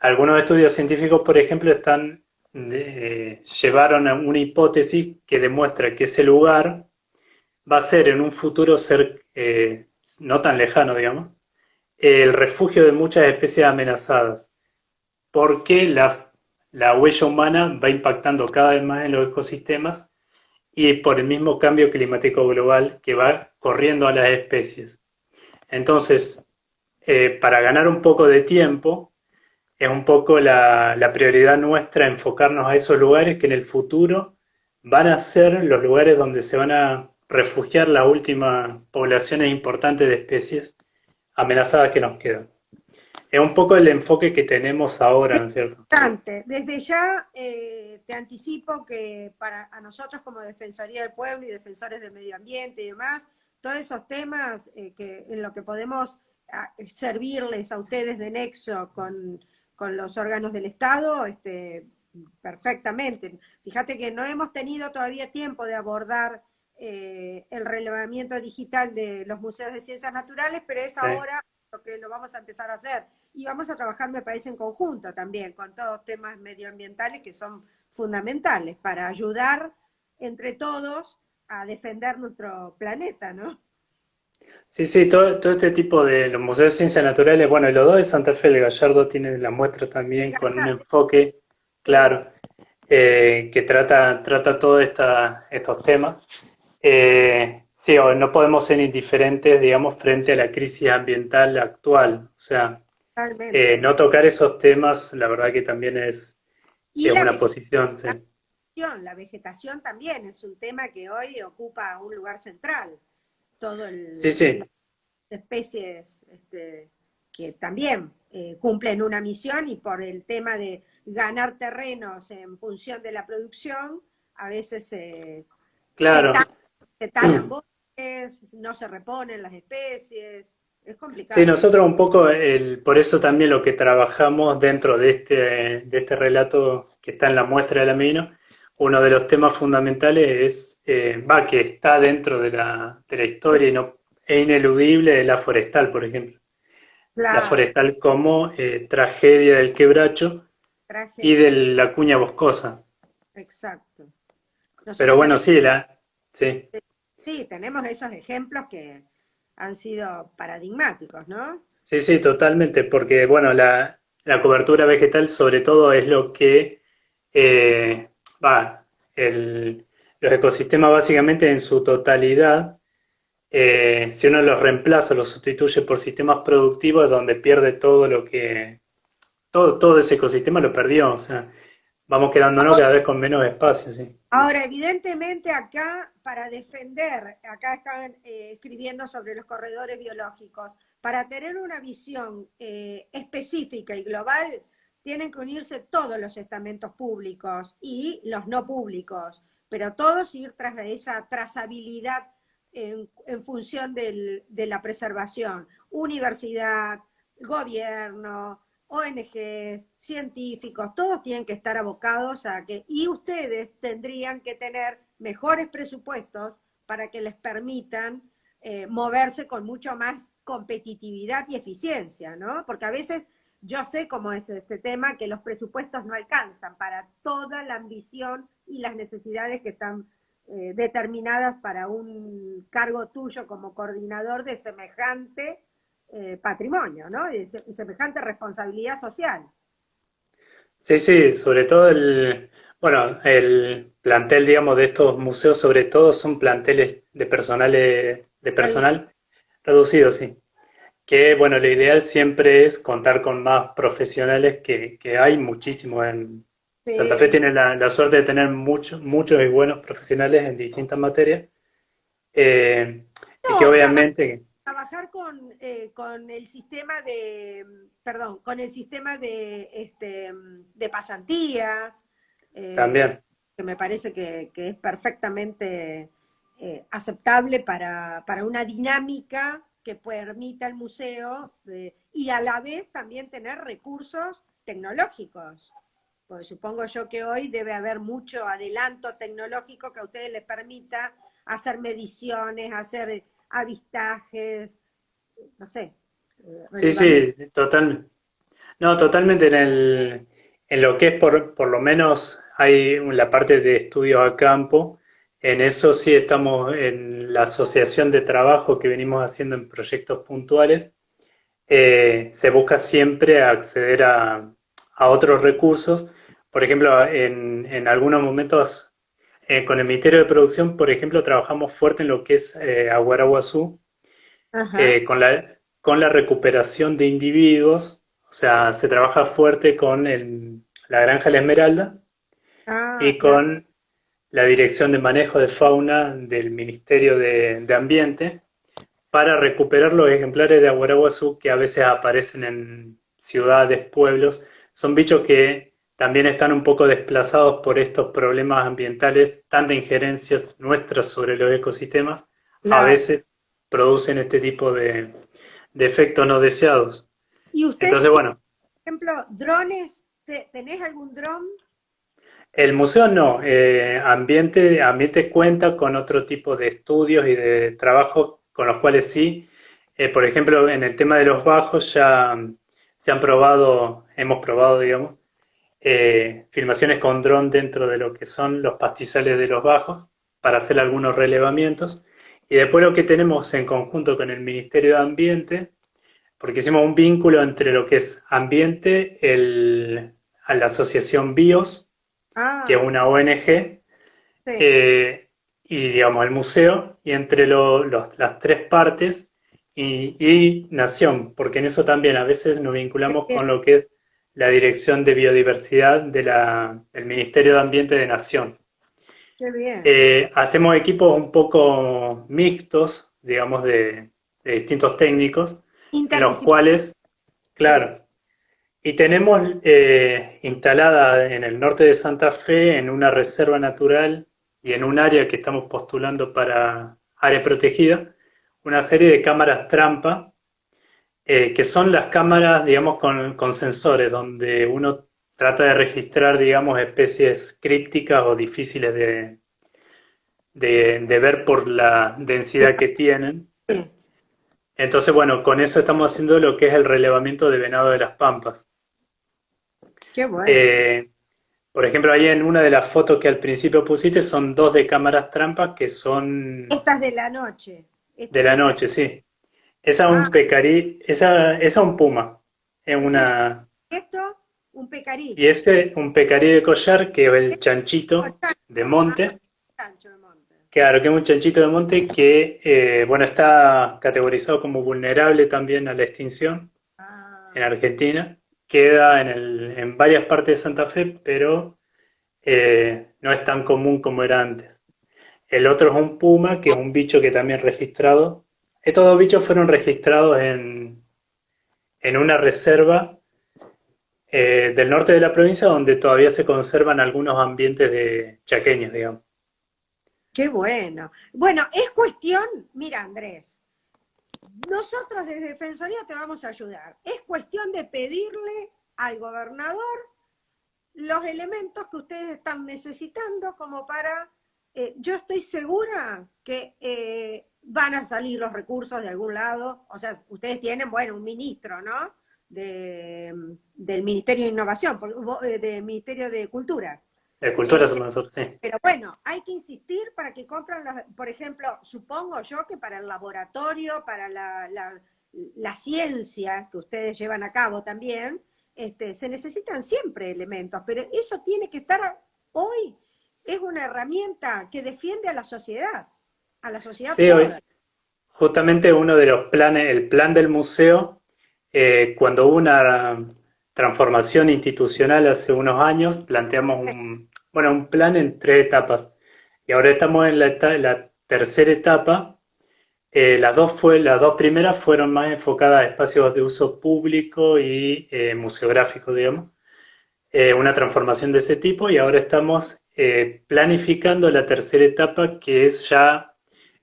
algunos estudios científicos, por ejemplo, llevaron a una hipótesis que demuestra que ese lugar va a ser en un futuro no tan lejano, digamos, el refugio de muchas especies amenazadas, porque la huella humana va impactando cada vez más en los ecosistemas y por el mismo cambio climático global que va corriendo a las especies. Entonces, para ganar un poco de tiempo, es un poco la prioridad nuestra enfocarnos a esos lugares que en el futuro van a ser los lugares donde se van a refugiar las últimas poblaciones importantes de especies amenazadas que nos quedan. Es un poco el enfoque que tenemos ahora, ¿no es cierto? bastante. Desde ya te anticipo que para a nosotros como Defensoría del Pueblo y defensores del medio ambiente y demás, todos esos temas que en lo que podemos servirles a ustedes de nexo con los órganos del Estado, perfectamente. Fíjate que no hemos tenido todavía tiempo de abordar el relevamiento digital de los museos de ciencias naturales, pero es Sí. ahora lo que lo vamos a empezar a hacer. Y vamos a trabajar, me parece, en conjunto también con todos temas medioambientales que son fundamentales para ayudar entre todos a defender nuestro planeta, ¿no? Sí, sí, todo este tipo de los museos de ciencias naturales, bueno, y los dos de Santa Fe, el Gallardo tiene la muestra también con un enfoque Sí, claro que trata todos estos temas. Sí, no podemos ser indiferentes, digamos, frente a la crisis ambiental actual. O sea, totalmente. no tocar esos temas, la verdad que también Y es una posición, sí. la vegetación también es un tema que hoy ocupa un lugar central. Todo Sí, las sí, especies que también cumplen una misión y por el tema de ganar terrenos en función de la producción, a veces se, claro. se talan bosques, no se reponen las especies, es Sí, complicado. nosotros un poco, por eso también lo que trabajamos dentro de este relato que está en la muestra del amino, uno de los temas fundamentales que está dentro de la historia y no, es ineludible, de la forestal, por ejemplo. La Claro, forestal como tragedia del quebracho, y traje, de la cuña boscosa. exacto. Pero Nosotros bueno, tenemos, sí, sí, sí, tenemos esos ejemplos que han sido paradigmáticos, ¿no? sí, sí, totalmente, porque bueno, la cobertura vegetal sobre todo es lo que eh, va, los ecosistemas básicamente en su totalidad, si uno los reemplaza, los sustituye por sistemas productivos, es donde pierde todo lo que, todo ese ecosistema lo perdió, o sea, vamos quedándonos cada vez con menos espacio, sí. Ahora, evidentemente acá, para defender, acá están escribiendo sobre los corredores biológicos, para tener una visión específica y global, tienen que unirse todos los estamentos públicos y los no públicos, pero todos ir tras esa trazabilidad en función de la preservación. Universidad, gobierno, ONGs, científicos, todos tienen que estar abocados a que, y ustedes tendrían que tener mejores presupuestos para que les permitan moverse con mucho más competitividad y eficiencia, ¿no? Porque a veces yo sé cómo es este tema, que los presupuestos no alcanzan para toda la ambición y las necesidades que están determinadas para un cargo tuyo como coordinador de semejante patrimonio, ¿no? Y semejante responsabilidad social. Sí, sí, sobre todo bueno, el plantel, digamos, de estos museos, sobre todo son planteles de Reducir. personal reducido, sí. Que, bueno, lo ideal siempre es contar con más profesionales que hay muchísimos en Santa Fe Sí. tiene la suerte de tener muchos y buenos profesionales en distintas materias, y que No, obviamente trabajar con el sistema de, perdón, con el sistema de pasantías, eh, también. que me parece que es perfectamente aceptable para una dinámica que permita al museo y a la vez también tener recursos tecnológicos. Pues supongo yo que hoy debe haber mucho adelanto tecnológico que a ustedes les permita hacer mediciones, hacer avistajes, no sé, Sí, relevamiento. sí, no, totalmente en lo que es por lo menos hay la parte de estudios a campo, en eso sí estamos en la asociación de trabajo que venimos haciendo en proyectos puntuales, se busca siempre acceder a otros recursos, por ejemplo, en algunos momentos con el Ministerio de Producción, por ejemplo, trabajamos fuerte en lo que es Aguaraguazú, Ajá. con la recuperación de individuos, o sea, se trabaja fuerte con la Granja La Esmeralda Ah, y claro. con la Dirección de Manejo de Fauna del Ministerio de Ambiente para recuperar los ejemplares de Aguaraguazú que a veces aparecen en ciudades, pueblos. Son bichos que también están un poco desplazados por estos problemas ambientales, tantas injerencias nuestras sobre los ecosistemas, a Claro. veces producen este tipo de efectos no deseados. ¿Y ustedes Entonces, tienen, bueno, por ejemplo, drones? ¿Tenés algún dron? el museo no, ambiente cuenta con otro tipo de estudios y de trabajos con los cuales sí. Por ejemplo, en el tema de los bajos ya se han probado, hemos probado, digamos, filmaciones con dron dentro de lo que son los pastizales de los bajos para hacer algunos relevamientos. Y después lo que tenemos en conjunto con el Ministerio de Ambiente, porque hicimos un vínculo entre lo que es ambiente, a la asociación BIOS, que es Ah, una ONG, sí. eh, y digamos el museo, y entre las tres partes y Nación, porque en eso también a veces nos Qué vinculamos bien, con lo que es la Dirección de Biodiversidad del Ministerio de Ambiente de Nación. qué bien. Hacemos equipos un poco mixtos, digamos, de distintos técnicos, en los Interdisciplinares. cuales, claro, y tenemos instalada en el norte de Santa Fe, en una reserva natural y en un área que estamos postulando para área protegida, una serie de cámaras trampa, que son las cámaras, digamos, con sensores, donde uno trata de registrar, digamos, especies crípticas o difíciles de ver por la densidad que tienen. Entonces, bueno, con eso estamos haciendo lo que es el relevamiento de venado de las pampas. Qué bueno. Eh, por ejemplo, ahí en una de las fotos que al principio pusiste son dos de cámaras trampas que son Estas de la noche. de la Esta, noche, sí. Esa es ah, un pecarí, esa es un puma. Es entonces, una, esto, un pecarí. y ese, un pecarí de collar, que es el Esto, chanchito de chancho. Ah, monte. chancho de monte. Claro, que es un chanchito de monte que, bueno, está categorizado como vulnerable también a la extinción en Ah, Argentina. Queda en varias partes de Santa Fe, pero no es tan común como era antes. El otro es un puma, que es un bicho que también registrado. Estos dos bichos fueron registrados en una reserva del norte de la provincia donde todavía se conservan algunos ambientes de chaqueños, digamos. qué bueno. Bueno, es cuestión, mira, Andrés, nosotros desde Defensoría te vamos a ayudar. Es cuestión de pedirle al gobernador los elementos que ustedes están necesitando como para, yo estoy segura que van a salir los recursos de algún lado, o sea, ustedes tienen, bueno, un ministro, ¿no? Del Ministerio de Innovación, del Ministerio de Cultura. De cultura Este, somos nosotros, sí. pero bueno, hay que insistir para que compren, por ejemplo, supongo yo que para el laboratorio, para la ciencia que ustedes llevan a cabo también, se necesitan siempre elementos, pero eso tiene que estar hoy, es una herramienta que defiende a la sociedad Sí, hoy, toda. justamente uno de los planes, el plan del museo, cuando hubo una transformación institucional hace unos años, planteamos bueno, un plan en tres etapas. Y ahora estamos en la tercera etapa. Las dos primeras fueron más enfocadas a espacios de uso público y museográfico, digamos. Una transformación de ese tipo y ahora estamos planificando la tercera etapa que es ya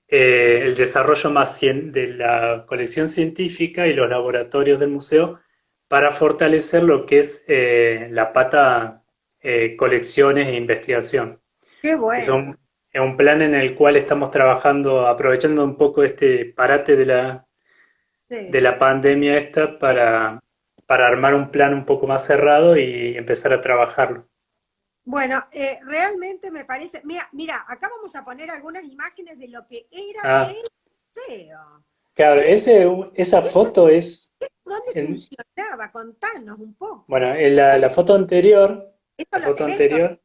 el desarrollo más de la colección científica y los laboratorios del museo para fortalecer lo que es la pata colecciones e investigación. Qué bueno. Es un plan en el cual estamos trabajando, aprovechando un poco este parate de Sí. la pandemia esta para armar un plan un poco más cerrado y empezar a trabajarlo. Bueno, realmente me parece, mira, mira, acá vamos a poner algunas imágenes de lo que era Ah, el museo. claro, Es, esa eso, foto es, ¿dónde en, funcionaba? Contanos un bueno, poco. en la foto anterior, ¿Esto la lo foto tenés anterior,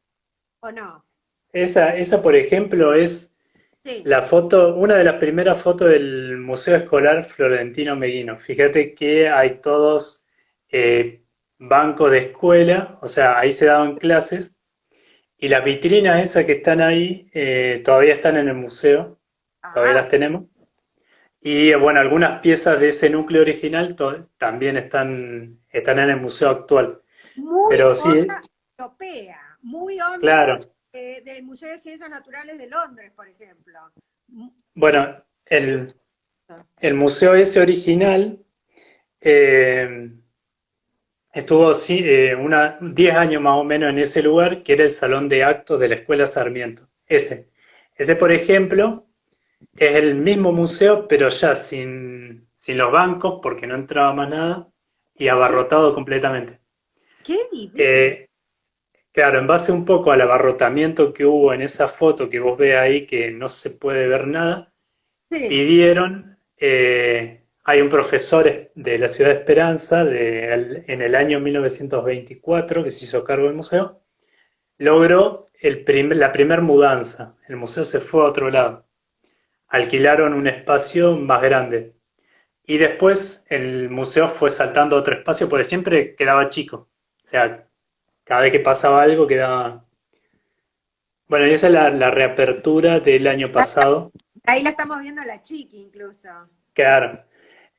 o no? esa por ejemplo es Sí. la foto, una de las primeras fotos del Museo Escolar Florentino Meguino. Fíjate que hay todos eh, bancos de escuela, o sea, ahí se daban clases, y las vitrinas esas que están ahí todavía están en el museo, todavía las Ah, tenemos. Y bueno, algunas piezas de ese núcleo original también están en el museo actual. muy Pero sí, onda europea, muy onda claro. del Museo de Ciencias Naturales de Londres, por ejemplo. Es Bueno, precioso. el museo ese original eh, estuvo sí, 10 años más o menos en ese lugar, que era el salón de actos de la Escuela Sarmiento. Ese por ejemplo, es el mismo museo, pero ya sin los bancos, porque no entraba más nada, y Qué, abarrotado completamente. qué divino. Eh, claro, en base un poco al abarrotamiento que hubo en esa foto que vos ves ahí, que no se puede ver nada, Sí. pidieron, hay un profesor de la ciudad de Esperanza en el año 1924 que se hizo cargo del museo, logró la primera mudanza, el museo se fue a otro lado, alquilaron un espacio más grande y después el museo fue saltando a otro espacio porque siempre quedaba chico, o sea, cada vez que pasaba algo quedaba... Bueno, y esa es la reapertura del año pasado. Ahí la estamos viendo a la chiqui incluso. Claro,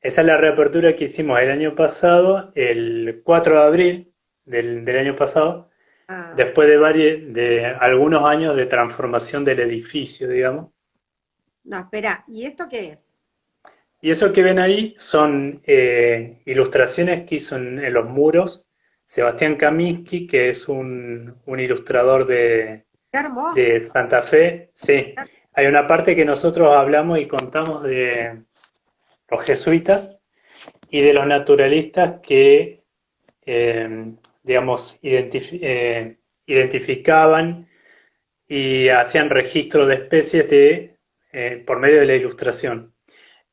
esa es la reapertura que hicimos el año pasado, el 4 de abril del año pasado, Ah, después de algunos años de transformación del edificio, digamos. no, espera, ¿y esto qué es? Y eso que ven ahí son ilustraciones que hizo en los muros Sebastián Kaminsky, que es un ilustrador Qué de hermoso. Santa Fe. Sí, hay una parte que nosotros hablamos y contamos de los jesuitas y de los naturalistas que digamos, identificaban y hacían registro de especies por medio de la ilustración.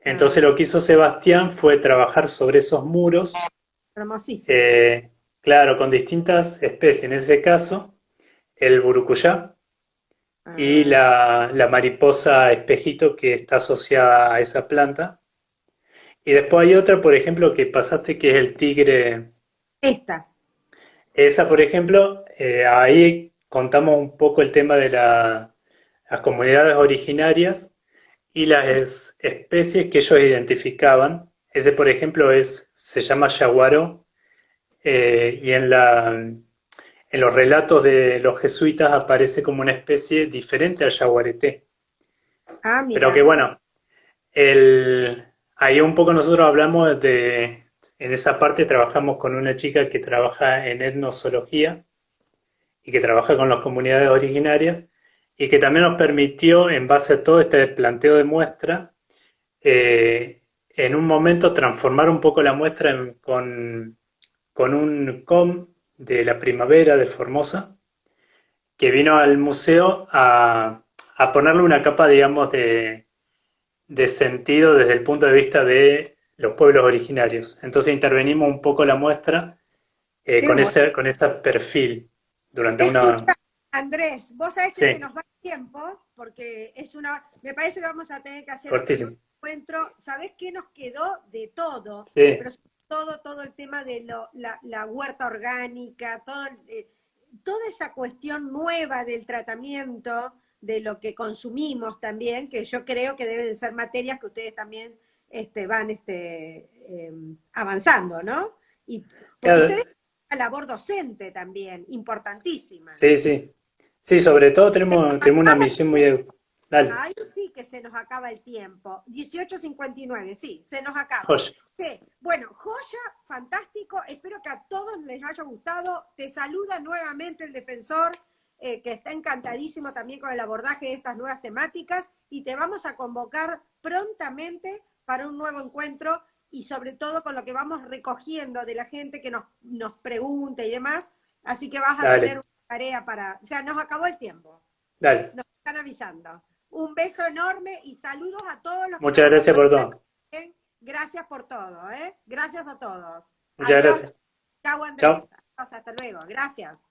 Entonces Ah, lo que hizo Sebastián fue trabajar sobre esos muros, hermosísimo. eh, claro, con distintas especies, en ese caso, el burucuyá y Ah, la mariposa espejito que está asociada a esa planta. Y después hay otra, por ejemplo, que pasaste, que es el tigre. esta. Esa, por ejemplo, ahí contamos un poco el tema de las comunidades originarias y las especies que ellos identificaban. Ese, por ejemplo, se llama yaguaró, y en los relatos de los jesuitas aparece como una especie diferente al yaguareté. Ah, Pero que mira. bueno, ahí un poco nosotros hablamos en esa parte trabajamos con una chica que trabaja en etnozoología y que trabaja con las comunidades originarias y que también nos permitió, en base a todo este planteo de muestra, en un momento transformar un poco la muestra con un com de la primavera de Formosa, que vino al museo a ponerle una capa, digamos, de sentido desde el punto de vista de los pueblos originarios. Entonces intervenimos un poco la muestra Qué bueno. con ese perfil durante una... Escucha, Andrés, vos sabés que se Sí, nos va el tiempo, porque es una, me parece que vamos a tener que hacer otro nuevo cortísimo. encuentro. ¿Sabés qué nos quedó de todo? Sí, Pero sobre todo el tema de la huerta orgánica, toda esa cuestión nueva del tratamiento, de lo que consumimos también, que yo creo que deben ser materias que ustedes también van avanzando, ¿no? Y porque claro, ustedes una labor docente también, importantísima. sí, sí. Sí, sobre todo Se nos tenemos una acaba el misión tiempo. muy... Dale, Ahí sí que se nos acaba el tiempo. 18:59, sí, se nos acaba. joya. Sí. Bueno, joya, fantástico. Espero que a todos les haya gustado. Te saluda nuevamente el defensor, que está encantadísimo también con el abordaje de estas nuevas temáticas. Y te vamos a convocar prontamente para un nuevo encuentro y sobre todo con lo que vamos recogiendo de la gente que nos pregunta y demás. Así que vas a tener Dale, una tarea para... O sea, nos acabó el tiempo. dale. Nos están avisando. Un beso enorme y saludos a todos los que nos Muchas gracias por acompañan. todo. Gracias por todo, ¿eh? Gracias a todos. Muchas Adiós. gracias. Chau, Chao. Andrés. Hasta luego. Gracias.